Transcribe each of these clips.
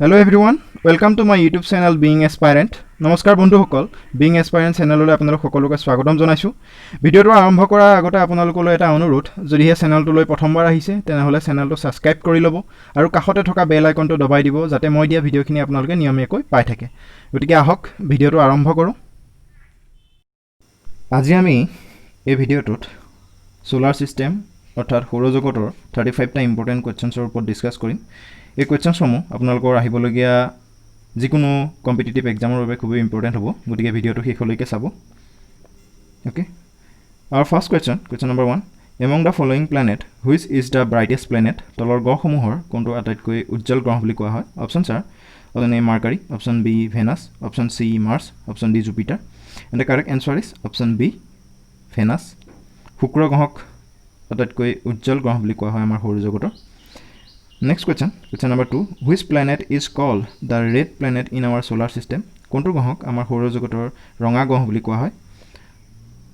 Hello everyone, welcome to my YouTube channel Being Aspirant. নমস্কাৰ বন্ধুসকল, Being Aspirant চেনেললৈ আপোনালোক সকলোকে স্বাগতম জনাইছো। ভিডিঅটো আৰম্ভ কৰাৰ আগতে আপোনালোকলৈ এটা অনুৰোধ, যদি এই চেনেলটোলৈ প্ৰথমবাৰ আহিছে তেনেহলে চেনেলটো সাবস্ক্ৰাইব কৰি ল'ব আৰু কাষতে থকা বেল আইকনটো দবাই দিব যাতে মই দিয়া ভিডিঅখিনি আপোনালোকে নিয়মীয়াকৈ পাই থাকে। গতিকে আহক ভিডিঅটো আৰম্ভ কৰোঁ। আজি আমি এই ভিডিঅটোত সোলাৰ সিস্টেম অৰ্থাৎ সৌৰজগতৰ 35টা ইম্পৰ্টেন্ট কোৱেশ্চনছৰ ওপৰত ডিসকাস কৰিম। এই কোৱেশ্চনসমূহ আপোনালোকৰ আহিবলগীয়া যিকোনো কম্পিটিটিভ এক্সামৰ বাবে খুব ইম্পৰ্টেন্ট হ'ব, গতিকে ভিডিঅটো শেষলৈকে চাব। Okay, our first question number 1, among the following planet which is the brightest planet? তলৰ গ্ৰহসমূহৰ কোনটো আটাইতকৈ উজ্জ্বল গ্ৰহ বুলি কোৱা হয়? অপচনছ are option A Mercury, option B Venus, option C Mars, option D Jupiter, and the correct answer is option B Venus. শুক্ৰ গ্ৰহক আটাইতকৈ উজ্জ্বল গ্ৰহ বুলি কোৱা হয় আমাৰ সৌৰজগতৰ। Next question number 2, which planet is called the red planet in our solar system? কোনটো গ্ৰহক আমাৰ সৌৰজগতৰ ৰঙা গ্ৰহ বুলি কোৱা হয়?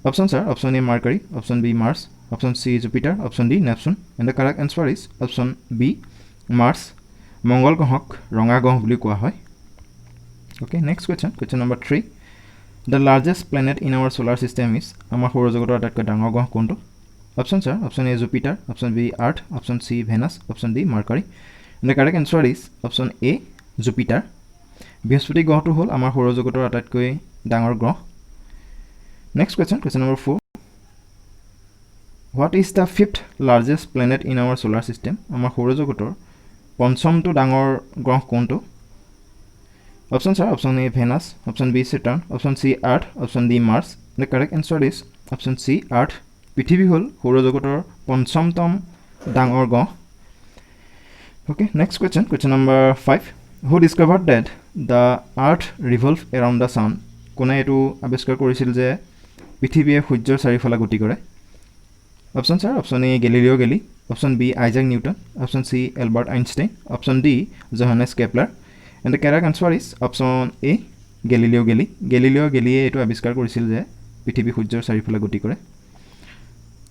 Options are option A Mercury, option B Mars, option C Jupiter, option D Neptune, and the correct answer is option B Mars. মঙ্গল গ্ৰহক ৰঙা গ্ৰহ বুলি কোৱা হয়। Okay, next question number 3, the largest planet in our solar system is? আমাৰ সৌৰজগতৰ আটাইতকৈ ডাঙৰ গ্ৰহ কোনটো? Options are option A Jupiter, option B Earth, option C Venus, option D Mercury, and the correct answer is option A Jupiter. বৃহস্পতি গ্ৰহটো হ'ল আমাৰ সৌৰজগতৰ আটাইতকৈ ডাঙৰ গ্ৰহ। Next question number 4, what is the fifth largest planet in our solar system? আমাৰ সৌৰজগতৰ পঞ্চমটো ডাঙৰ গ্ৰহ কোনটো? Options are option A Venus, option B Saturn, option C Earth, option D Mars. The correct answer is option C Earth. পৃথিৱী হ'ল সৌৰজগতৰ পঞ্চমতম ডাঙৰ গ্ৰহ। Okay, next question number 5, who discovered that the earth revolves around the sun? কোনে এইটো আৱিষ্কাৰ কৰিছিল যে পৃথিৱীয়ে সূৰ্যৰ চাৰিওফালে গতি কৰে? Options are option A Galileo Galilei, option B Isaac Newton, option C Albert Einstein, option D Johannes Kepler, and the correct answer is option A Galileo Galilei. Galileo Galilei এইটো আৱিষ্কাৰ কৰিছিল যে পৃথিৱী সূৰ্যৰ চাৰিওফালে গতি কৰে।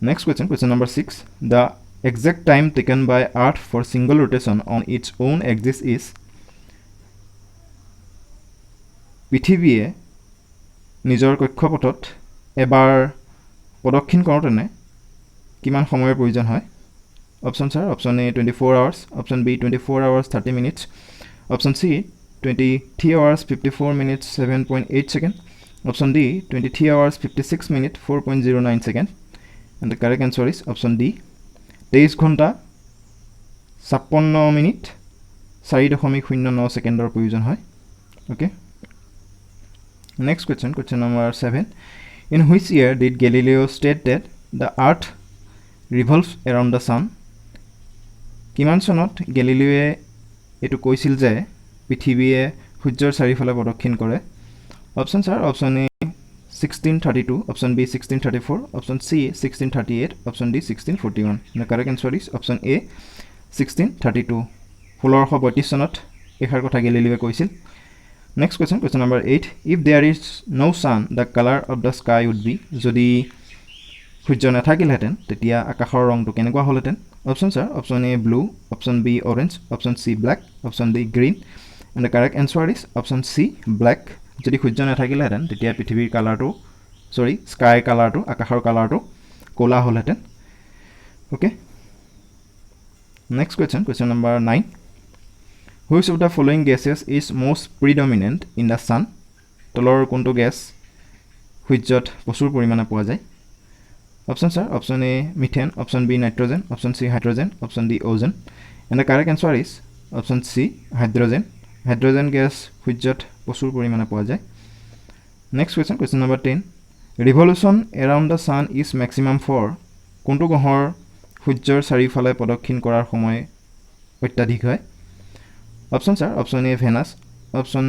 Next question number 6, the exact time taken by Earth for single rotation on its own axis is? পৃথিৱীয়ে নিজৰ কক্ষপথত এবাৰ প্ৰদক্ষিণ কৰোঁতে কিমান সময়ৰ প্ৰয়োজন হয়? Options are option A 24 hours, option B 24 hours 30 minutes, option C 23 hours 54 minutes 7.8 seconds, option D 23 hours 56 minutes 4.09 seconds, and the correct answer is option D 23 ঘণ্টা 56 মিনিট 4.09 সেকেন্ডৰ প্ৰয়োজন হয়। Okay, next question number 7, in which year did Galileo state that the earth revolves around the sun? কিমান চনত গেলিলিওয়ে এটো কৈছিল যে পৃথিৱীয়ে সূৰ্যৰ চাৰিওফালে প্ৰদক্ষিণ কৰে? Options are option A 1632, option B 1634, option C 1638, option D 1641. The correct answer is option A 1632. 1632 চনত এখাৰ কথা গেলিলিওয়ে কৈছিল। Next question number 8, if there is no sun, the color of the sky would be? যদি সূৰ্য নাথাকিলহেঁতেন তেতিয়া আকাশৰ ৰংটো কেনেকুৱা হ'লহেঁতেন? Options are option A blue, option B orange, option C black, option D green, and the correct answer is option C black. যদি সূৰ্য নাথাকিলহেঁতেন তেতিয়া পৃথিৱীৰ কালাৰটো স্কাই কালাৰটো আকাশৰ কালাৰটো ক'লা হ'লহেঁতেন। Okay, next question number 9, which of the following gases is most predominant in the sun? তলৰ কোনটো গেছ সূৰ্যত প্ৰচুৰ পৰিমাণে পোৱা যায়? Options are option A methane, option B nitrogen, option C hydrogen, option D ozone, and the correct answer is option C hydrogen. Hydrogen gas সূৰ্যত প্ৰচুৰ পৰিমাণে পোৱা যায়। Next question number 10, revolution around the sun is maximum for? কোনটো গ্ৰহৰ সূৰ্যৰ চাৰিওফালে প্ৰদক্ষিণ কৰাৰ সময় অত্যাধিক হয়? Options are option A Venus, option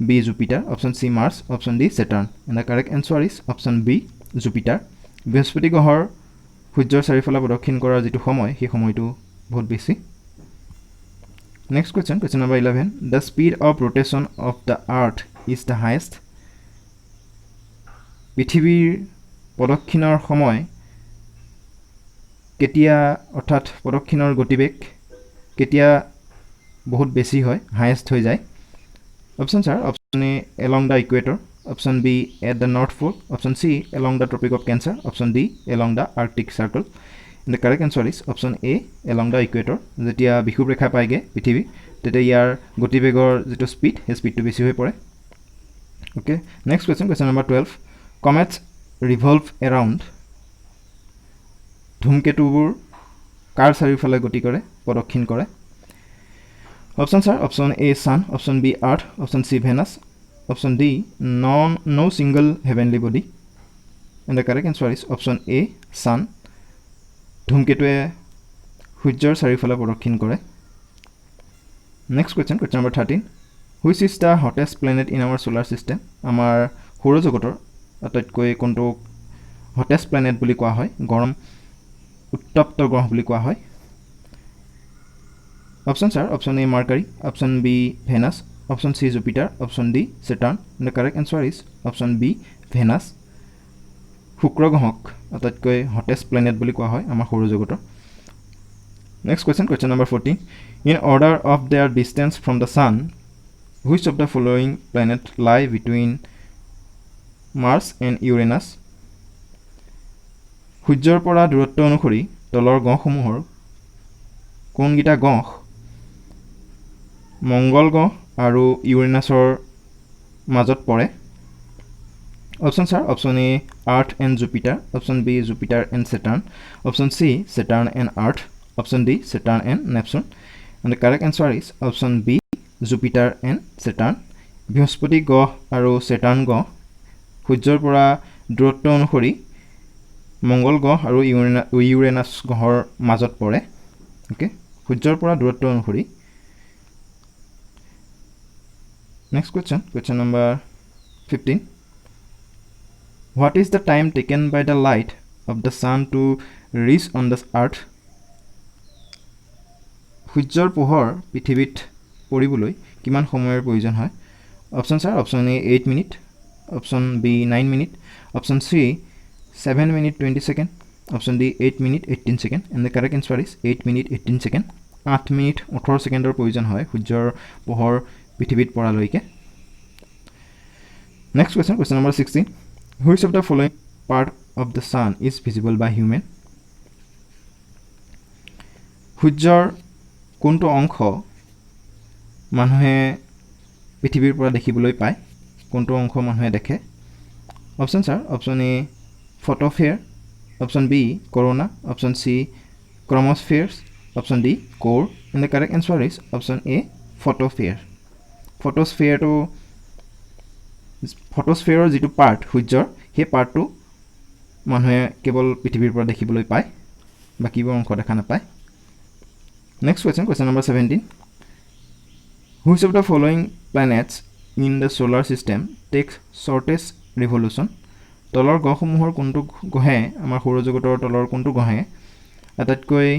B Jupiter, option C Mars, option D Saturn, and the correct answer is option B Jupiter. বৃহস্পতি গ্ৰহৰ সূৰ্যৰ চাৰিওফালে প্ৰদক্ষিণ কৰাৰ যিটো সময় সেই সময়টো বহুত বেছি। Next question number 11, the speed of rotation of the earth is the highest? পৃথিৱীৰ প্ৰদক্ষিণৰ সময় কেতিয়া অৰ্থাৎ প্ৰদক্ষিণৰ গতিবেগ কেতিয়া বহুত বেছি হয় হাইয়েষ্ট হৈ যায় options are option A along the equator option B at the north pole option C along the tropic of cancer option D along the arctic circle and the correct answer is option A along the equator যেতিয়া বিষুৱ ৰেখা পায়গে পৃথিৱী তেতিয়া ইয়াৰ গতিবেগৰ যেটো speed হে স্পীডটো বেছি হৈ পৰে okay next question number 12 comets revolve around ধূমকেতুবোৰ কাৰ চাৰিওফালে গতি কৰে প্ৰদক্ষিণ কৰে options are option A sun option B earth option C venus option D no single heavenly body and the correct answer is option A sun ধূমকেতুৱে সূৰ্যৰ চাৰিওফালে প্ৰদক্ষিণ কৰে next question number 13 which is the hottest planet in our solar system আমাৰ সৌৰজগতৰ আটাইতকৈ কোনটো hottest planet বুলি কোৱা হয় গৰম উত্তপ্ত গ্ৰহ বুলি কোৱা হয় options are option A mercury option B venus option C jupiter option D saturn and the correct answer is option B venus শুক্ৰ গ্ৰহক আটাইতকৈ hottest planet বুলি কোৱা হয় আমাৰ সৌৰজগতৰ next question number 14 in order of their distance from the sun which of the following planet lie between Mars and Uranus সূৰ্যৰ পৰা দূৰত্ব অনুসৰি তলৰ গ্ৰহসমূহৰ কোনগিটা গ্ৰহ মঙ্গল গ্ৰহ আৰু ইউৰেনাছৰ মাজত পৰে options are option A earth and jupiter option B jupiter and saturn option C saturn and earth option D saturn and neptune and the correct answer is option B jupiter and saturn বৃহস্পতি গ্ৰহ আৰু saturn গ্ৰহ সূৰ্যৰ পৰা দূৰত্ব অনুসৰি মঙ্গল গ্ৰহ আৰু ইউৰেনাছ গ্ৰহৰ মাজত পৰে ওকে সূৰ্যৰ পৰা দূৰত্ব অনুসৰি next question number 15 what is the time taken by the light of the sun to reach on the earth সূৰ্যৰ পোহৰ পৃথিৱীত পৰিবলৈ কিমান সময়ৰ প্ৰয়োজন হয় options are option A 8 minute option B 9 minute option C 7 minute 20 second option D 8 minute 18 second and the correct answer is 8 minute 18 second 8 minute 18 secondৰ প্ৰয়োজন হয় সূৰ্যৰ পোহৰ পৃথিৱীত পৰালৈকে next question number 16 which of the following part of the sun is visible by human সূৰ্যৰ কোনটো অংশ মানুহে পৃথিৱীৰ পৰা দেখিবলৈ পায় কোনটো অংশ মানুহে দেখে options are option A photosphere option B corona option C chromospheres option D core and the correct answer is option A photosphere photosphere যেটো পাৰ্ট সূৰ্যৰ হে পাৰ্টটো মানুহে কেৱল পৃথিৱীৰ পৰা দেখিবলৈ পায় বাকিবোৰ অংশ দেখা নাপায় next question number 17 which of the following planets in the solar system takes shortest revolution তলৰ গ্ৰহসমূহৰ কোনটো গ্ৰহে আমাৰ সৌৰজগতৰ তলৰ কোনটো গ্ৰহে আটাইতকৈ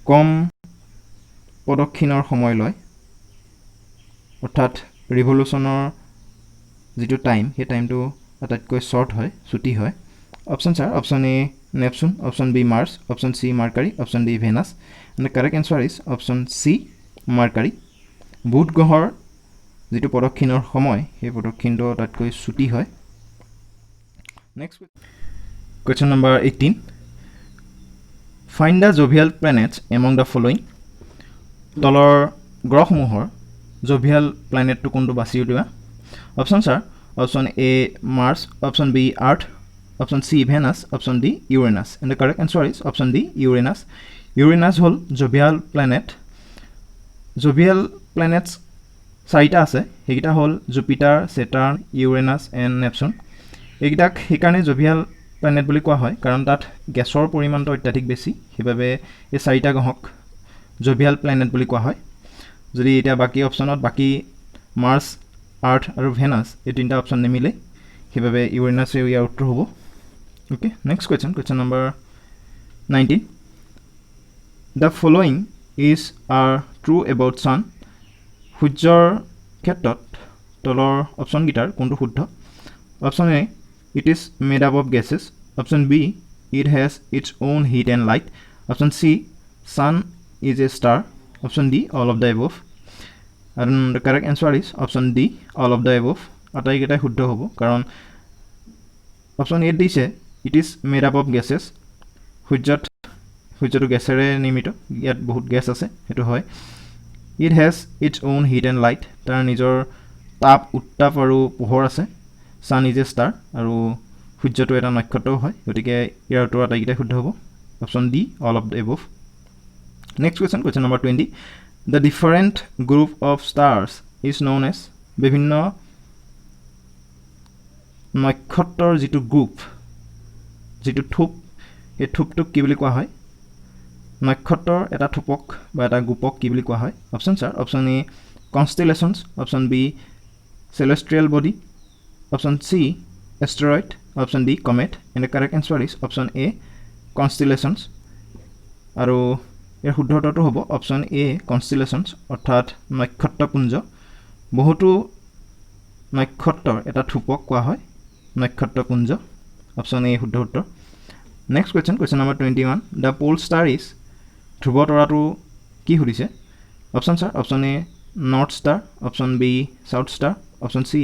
কম প্ৰদক্ষিণৰ সময় লয় অৰ্থাৎ ৰিভলিউশনৰ যেটো টাইম হে টাইমটো আটাইতকৈ শৰ্ট হয় ছুটি হয় options are option A Neptune option B Mars option C Mercury option D Venus and the correct answer is option C Mercury বুধ গ্ৰহৰ যেটো প্ৰদক্ষিণৰ সময় হে প্ৰদক্ষিণটো আটাইতকৈ ছুটি হয় next question number 18 find the jovial planets among the following তলৰ গ্ৰহসমূহৰ jovial planet to কোনটো বাছি উলিওৱা options are option A Mars option B Earth option C Venus option D Uranus and the correct answer is option D Uranus hall jovial planets চাৰিটা আছে হেগিটা হল Jupiter Saturn Uranus and Neptune এগিটাক হেকাৰণে jovial planet বুলি কোৱা হয় কাৰণ তাত গ্যাসৰ পৰিমাণটো অত্যাধিক বেছি হেবাবে এই চাৰিটা গ্ৰহক jovial planet বুলি কোৱা হয় যদি এটা বাকি অপচনত বাকি Mars Earth আৰু Venus এই তিনটা অপচন নেমিলে হেবাবে Uranus ইয়াৰ উত্তৰ হ'ব okay next question number 19 the following is are true about sun সূৰ্যৰ ক্ষেত্ৰত তলৰ অপচন গিটাৰ কোনটো শুদ্ধ option A it is made up of gases option B it has its own heat and light option C sun is a star Option D, all of the above. And the correct answer is option D, all of the above. আটাইকেইটাই শুদ্ধ হ'ব কাৰণ option A দিছে it is made up of gases সূৰ্যটো গেছেৰে নিৰ্মিত ইয়াত বহুত gas আছে সেইটো হয় it has its own heat and light তাৰ নিজৰ তাপ উত্তাপ আৰু পোহৰ আছে ছান ইজ এ ষ্টাৰ আৰু সূৰ্যটো এটা নক্ষত্ৰও হয় গতিকে ইয়াৰ উত্তৰ আটাইকেইটাই শুদ্ধ হ'ব option D all of the above next question number 20 the different group of stars is known as বিভিন্ন নক্ষত্ৰৰ যিটো গ্ৰুপ যিটো থোপ এই থোপটোক কি বুলি কোৱা হয় নক্ষত্ৰৰ এটা থোপক বা এটা গ্ৰুপক কি বুলি কোৱা হয় option sir option A constellations option B celestial body option C asteroid option D comet and the correct answer is option A constellations আৰু এৰ শুদ্ধ উত্তৰটো হ'ব অপশ্যন এ কনষ্টেলেশ্যনছ অৰ্থাৎ নক্ষত্ৰপুঞ্জ বহুতো নক্ষত্ৰৰ এটা থোপক কোৱা হয় নক্ষত্ৰপুঞ্জ অপশ্যন এ শুদ্ধ উত্তৰ next question number 21 the pole star is ধ্ৰুৱ তৰাটো কি সুধিছে option sir option A north star option B south star option C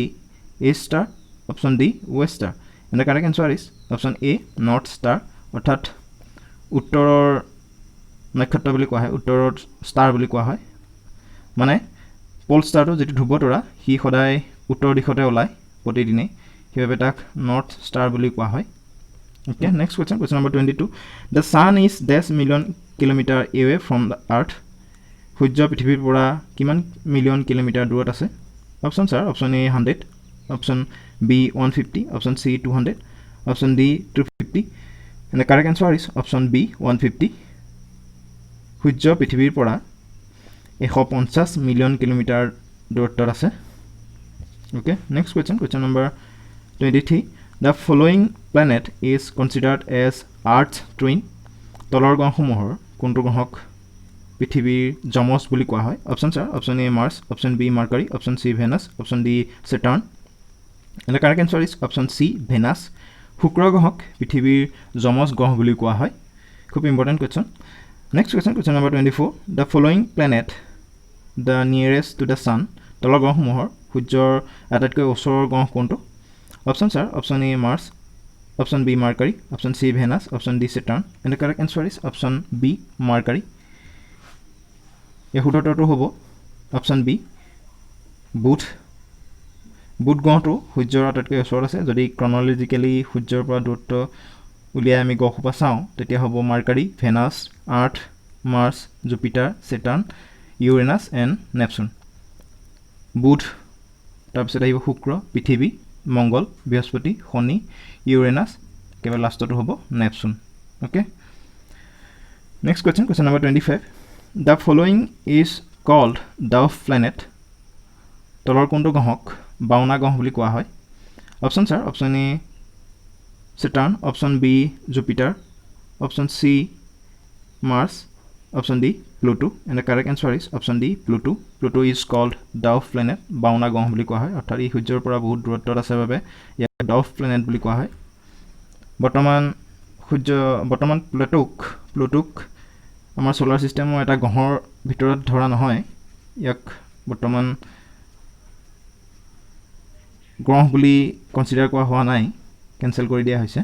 east star option D west star and the correct answer is option A north star অৰ্থাৎ উত্তৰৰ নক্ষত্ৰ বুলি কোৱা হয় উত্তৰৰ ষ্টাৰ বুলি কোৱা হয় মানে পোল ষ্টাৰটো যিটো ধ্ৰুৱ তৰা সি সদায় উত্তৰ দিশতে ওলায় প্ৰতিদিনে সেইবাবে তাক নৰ্থ ষ্টাৰ বুলি কোৱা হয় okay next question number 22 the sun is dash million kilometre away from the earth সূৰ্য পৃথিৱীৰ পৰা কিমান মিলিয়ন কিলোমিটাৰ দূৰত আছে option sir option A 100 option B 150 option C 200 option D 250 and the correct answer is option B 150 সূৰ্য পৃথিৱীৰ পৰা 150 million kilometre দূৰত্বত আছে okay next question number 23 the following planet is considered as earth twin তলৰ গ্ৰহসমূহৰ কোনটো গ্ৰহক পৃথিৱীৰ যমজ বুলি কোৱা হয় option sir option A Mars option B Mercury option C Venus option D Saturn and the correct answer is option C Venus শুক্ৰ গ্ৰহক পৃথিৱীৰ যমজ গ্ৰহ বুলি কোৱা হয় খুব important question next question number 24 the following planet the nearest to the sun তলৰ গ্ৰহসমূহৰ সূৰ্যৰ আটাইতকৈ ওচৰৰ গ্ৰহ কোনটো option sir option A Mars option B Mercury option C Venus option D Saturn and the correct answer is option B Mercury এই শুদ্ধ উত্তৰটো হ'ব অপশ্যন বি বুধ গ্ৰহটো সূৰ্যৰ আটাইতকৈ ওচৰত আছে যদি ক্ৰনলজিকেলি সূৰ্যৰ পৰা দূৰত্ব উলিয়াই আমি গ্ৰহসোপা চাওঁ তেতিয়া হ'ব Mercury Venus Earth Mars Jupiter Saturn Uranus and Neptune বুধ তাৰপিছত আহিব শুক্ৰ পৃথিৱী মংগল বৃহস্পতি শনি ইউৰেনাছ একেবাৰে লাষ্টটো হ'ব Neptune okay next question number 25 the following is called dwarf planet তলৰ কোনটো গ্ৰহক বাওনা গ্ৰহ বুলি কোৱা হয় option sir option A Saturn option B Jupiter option C Mars option D Pluto and the correct answer is option D Pluto is called dwarf planet বাওনা গ্ৰহ বুলি কোৱা হয় অৰ্থাৎ ই সূৰ্যৰ পৰা বহুত দূৰত্বত আছে বাবে ইয়াক ডাউফ প্লেনেট বুলি কোৱা হয় বৰ্তমান প্লুটোক আমাৰ সোলাৰ চিষ্টেমৰ এটা গ্ৰহৰ ভিতৰত ধৰা নহয় ইয়াক বৰ্তমান গ্ৰহ বুলি কনচিডাৰ কৰা হোৱা নাই কেনসেল কৰি দিয়া হৈছে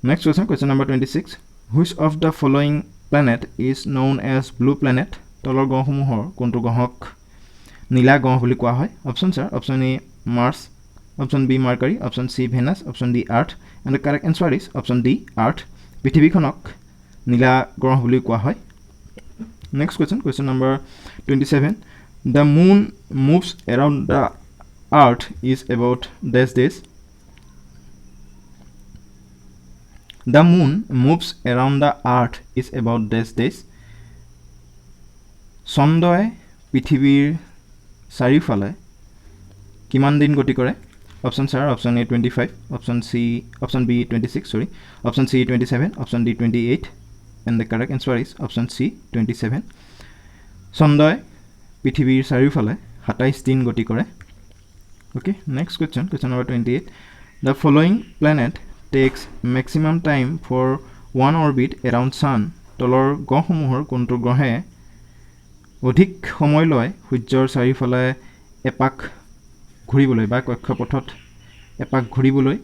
next question number 26 which of the following planet is known as blue planet তলৰ গ্ৰহসমূহৰ কোনটো গ্ৰহক নীলা গ্ৰহ বুলি কোৱা হয় option sir option A Mars option B Mercury option C Venus option D Earth and the correct answer is option D Earth পৃথিৱীখনক নীলা গ্ৰহ বুলি কোৱা হয় next question number 27 the moon moves around the earth is about dash days the moon moves around the earth is about dash days চন্দ্ৰই পৃথিৱীৰ চাৰিওফালে কিমান দিন গতি কৰে option sir option A 25 option B 26 option C 27 option D 28 and the correct answer is option C 27 চন্দ্ৰই পৃথিৱীৰ চাৰিওফালে 27 দিন গতি কৰে okay next question number 28 the following planet takes maximum time for one orbit around sun তলৰ গ্ৰহসমূহৰ কোনটো গ্ৰহে অধিক সময় লয় সূৰ্যৰ চাৰিওফালে এপাক ঘূৰিবলৈ বা কক্ষপথত এপাক ঘূৰিবলৈ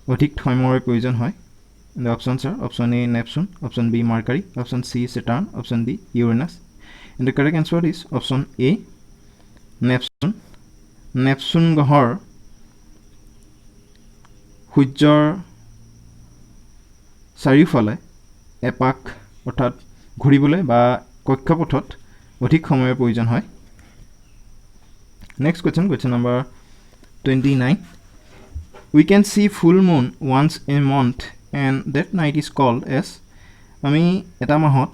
অধিক সময়ৰ প্ৰয়োজন হয় The options are option A Neptune, option B Mercury, option C Saturn, option D Uranus. And the correct answer is option A Neptune. Neptune গ্ৰহৰ সূৰ্যৰ চাৰিওফালে এপাক অৰ্থাৎ ঘূৰিবলৈ বা কক্ষপথত অধিক সময়ৰ প্ৰয়োজন হয় Next question number 29 We can see full moon once a month and that night is called as আমি এটা মাহত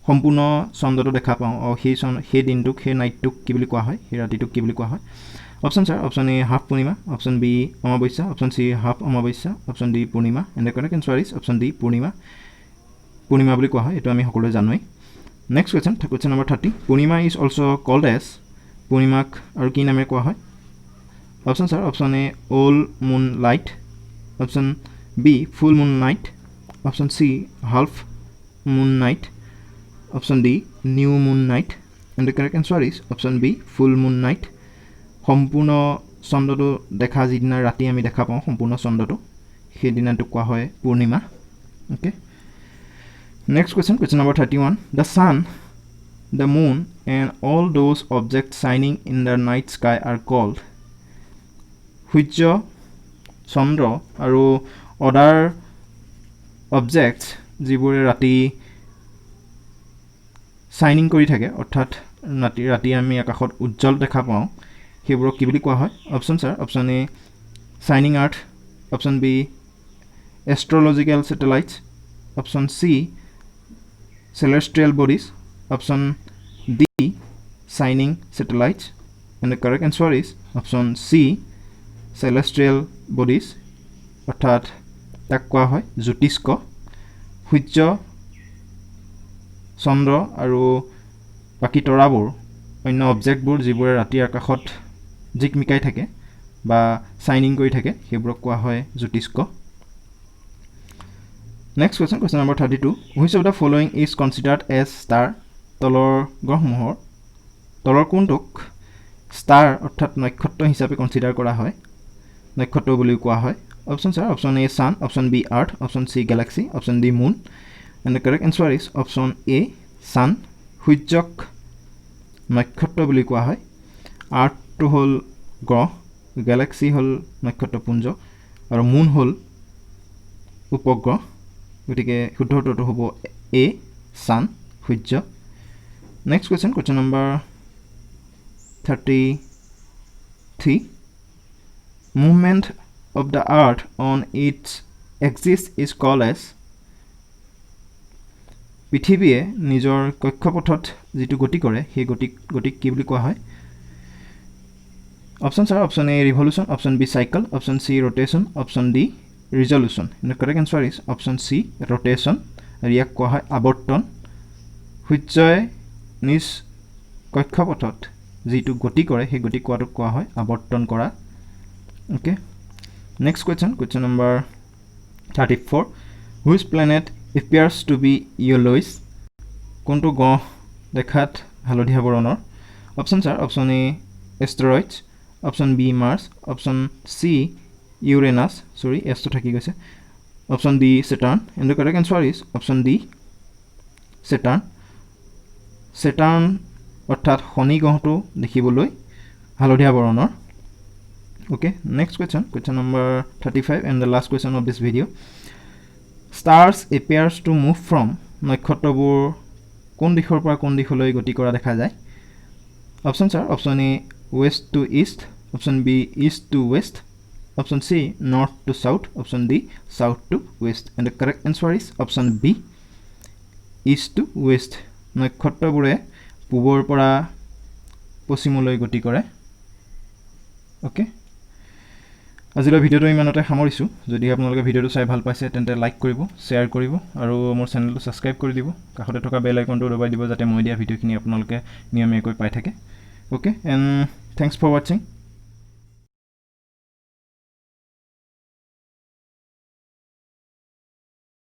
সম্পূৰ্ণ চন্দ্ৰটো দেখা পাওঁ আৰু সেই দিনটোক সেই নাইটটোক কি বুলি কোৱা হয় সেই ৰাতিটোক কি বুলি কোৱা হয় option sir option A half পূৰ্ণিমা অপচন বি অমাৱস্যা অপচন সি হাফ অমাৱস্যা অপচন ডি পূৰ্ণিমা and the correct answer is option D পূৰ্ণিমা বুলি কোৱা হয় এটো আমি সকলোৱে জানোই নেক্সট question number 30 পূৰ্ণিমা ইজ অলসো কল্ড এজ পূৰ্ণিমাক আৰু কি নামে কোৱা হয় option sir option A all moonlight option B full moon night option C half moon night option D new moon night and the correct answer is option B full moon night সম্পূৰ্ণ চন্দ্ৰটো দেখা যিদিনা ৰাতি আমি দেখা পাওঁ সম্পূৰ্ণ চন্দ্ৰটো সেই দিনাটো কোৱা হয় পূৰ্ণিমা okay next question number 31 the sun the moon and all those objects shining in the night sky are called সূৰ্য চন্দ্ৰ আৰু other objects যিবোৰে ৰাতি শাইনিং কৰি থাকে অৰ্থাৎ ৰাতি আমি আকাশত উজ্জ্বল দেখা পাওঁ সেইবোৰক কি বুলি কোৱা হয় option sir option A shining earth option B astrological satellites option C celestial bodies option D shining satellites and the correct answer is option C celestial bodies অৰ্থাৎ তাক কোৱা হয় জ্যোতিষ্ক সূৰ্য চন্দ্ৰ আৰু বাকি তৰাবোৰ অন্য অবজেক্টবোৰ যিবোৰে ৰাতি আকাশত জিকমিকাই থাকে বা শাইনিং কৰি থাকে সেইবোৰক কোৱা হয় জ্যোতিষ্ক next question number 32 which of the following is considered as star তলৰ গ্ৰহসমূহৰ তলৰ কোনটোক ষ্টাৰ অৰ্থাৎ নক্ষত্ৰ হিচাপে কনসিডাৰ কৰা হয় নক্ষত্ৰ বুলি কোৱা হয় Options are option A sun, option B earth, option C galaxy, option D moon and the correct answer is option A sun সূৰ্যক নক্ষত্ৰ বুলি কোৱা হয় আৰ্থ টু হল গ্ৰহ গ্যালাক্সি হল নক্ষত্ৰপুঞ্জ আৰু মুন হল উপগ্ৰহ গতিকে শুদ্ধ উত্তৰটো হ'ব A sun Surya next question number 33 movement of the earth on its axis is called as পৃথিৱীয়ে নিজৰ কক্ষপথত যেটো গতি কৰে সেই গতিক কি বুলি কোৱা হয় option sir option A revolution option B cycle option C rotation option D resolution the correct answer is option C rotation ইয়াক কোৱা হয় আবৰ্তন সূৰ্যই নিজ কক্ষপথত যেটো গতি কৰে সেই গতি কোৱাটোক কোৱা হয় আবৰ্তন কৰা okay next question number 34 which planet appears to be yellowish কোনটো গ্ৰহ দেখাত হালধীয়া বৰণৰ option sir option A asteroids option B Mars option C Uranus sorry S তো থাকি গৈছে option D Saturn and the correct answer is option D Saturn অৰ্থাৎ শনি গ্ৰহটো দেখিবলৈ হালধীয়া বৰণৰ okay next question number 35 and the last question of this video stars appears to move from নক্ষত্ৰবোৰ কোন দিশৰ পৰা কোন দিশলৈ গতি কৰা দেখা যায় option sir option A west to east option B east to west option C north to south option D south to west and the correct answer is option B east to west নক্ষত্ৰবোৰে পূবৰ পৰা পশ্চিমলৈ গতি কৰে okay আজিলৈ ভিডিওটো ইমানতে সামৰিছো যদি আপোনালোকে ভিডিওটো চাই ভাল পাইছে তেন্তে লাইক কৰিব শেয়াৰ কৰিব আৰু মোৰ চেনেলটো সাবস্ক্ৰাইব কৰি দিব কাষতে থকা বেল আইকনটো দবাই দিব যাতে মই দিয়া ভিডিওখিনি আপোনালোকে নিয়মীয়াকৈ পাই থাকে okay and thanks for watching